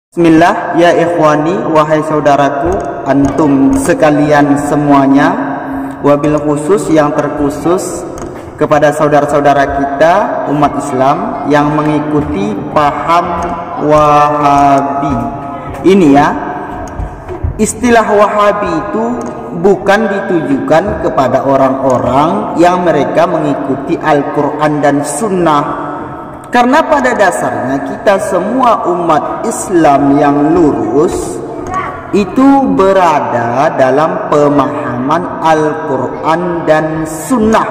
Bismillah, ya ikhwani, wahai saudaraku, antum sekalian semuanya, wabil khusus yang terkhusus kepada saudara-saudara kita umat Islam yang mengikuti paham Wahabi. Ini ya, istilah Wahabi itu bukan ditujukan kepada orang-orang yang mereka mengikuti Al-Quran dan Sunnah. Karena pada dasarnya kita semua umat Islam yang lurus itu berada dalam pemahaman Al-Quran dan Sunnah.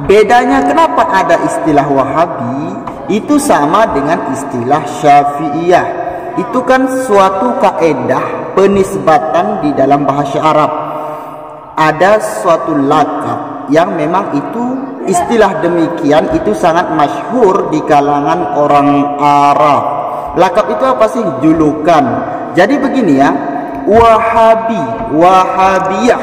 Bedanya kenapa ada istilah Wahabi itu sama dengan istilah Syafi'iyah. Itu kan suatu kaedah penisbatan di dalam bahasa Arab. Ada suatu lakab yang memang itu istilah demikian itu sangat masyhur di kalangan orang Arab. Lakab itu apa sih? Julukan. Jadi begini ya, Wahabi, Wahabiyah.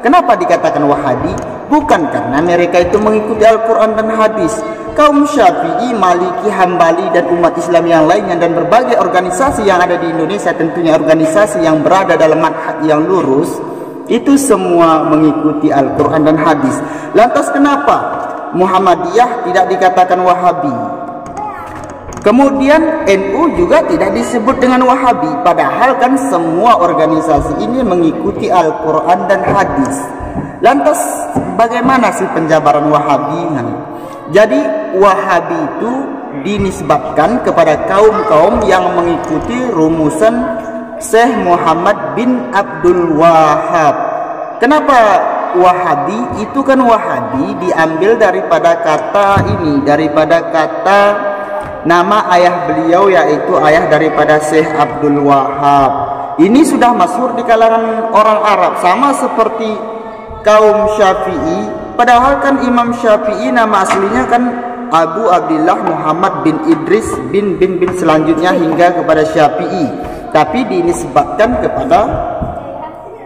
Kenapa dikatakan Wahabi? Bukan karena mereka itu mengikuti Al-Quran dan hadis. Kaum Syafi'i, Maliki, Hambali dan umat Islam yang lainnya dan berbagai organisasi yang ada di Indonesia, tentunya organisasi yang berada dalam manhaj yang lurus, itu semua mengikuti Al-Quran dan hadis. Lantas kenapa Muhammadiyah tidak dikatakan Wahabi? Kemudian NU juga tidak disebut dengan Wahabi. Padahal kan semua organisasi ini mengikuti Al-Quran dan hadis. Lantas bagaimana sih penjabaran Wahabi? Jadi Wahabi itu dinisbatkan kepada kaum-kaum yang mengikuti rumusan Syekh Muhammad bin Abdul Wahab. Kenapa Wahabi? Itu kan Wahabi diambil daripada kata ini, daripada kata nama ayah beliau, yaitu ayah daripada Syekh Abdul Wahab. Ini sudah masyhur di kalangan orang Arab, sama seperti kaum Syafi'i. Padahal kan Imam Syafi'i nama aslinya kan Abu Abdillah Muhammad bin Idris bin selanjutnya hingga kepada Syafi'i. Tapi dinisbatkan kepada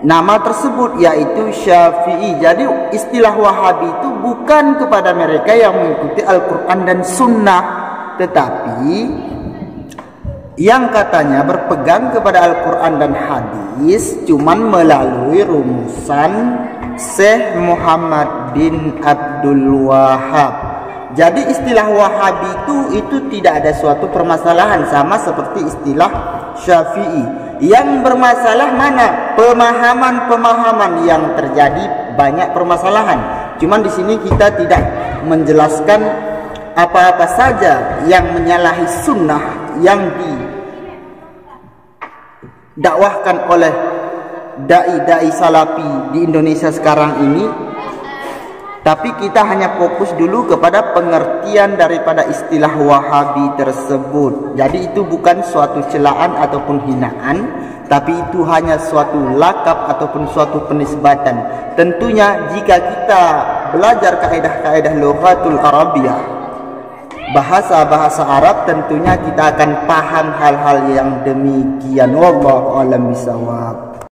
nama tersebut, yaitu Syafi'i. Jadi istilah Wahabi itu bukan kepada mereka yang mengikuti Al-Quran dan Sunnah, tetapi yang katanya berpegang kepada Al-Quran dan hadis cuman melalui rumusan Syekh Muhammad bin Abdul Wahab. Jadi istilah Wahabi itu tidak ada suatu permasalahan, sama seperti istilah Syafi'i. Yang bermasalah mana? Pemahaman-pemahaman yang terjadi banyak permasalahan. Cuman di sini kita tidak menjelaskan apa-apa saja yang menyalahi sunnah yang didakwahkan oleh dai-dai salafi di Indonesia sekarang ini. Tapi kita hanya fokus dulu kepada pengertian daripada istilah Wahabi tersebut. Jadi itu bukan suatu celaan ataupun hinaan, tapi itu hanya suatu lakab ataupun suatu penisbatan. Tentunya jika kita belajar kaedah-kaedah lughatul Arabiyah, bahasa-bahasa Arab, tentunya kita akan paham hal-hal yang demikian. Wallahu a'lam bishawab.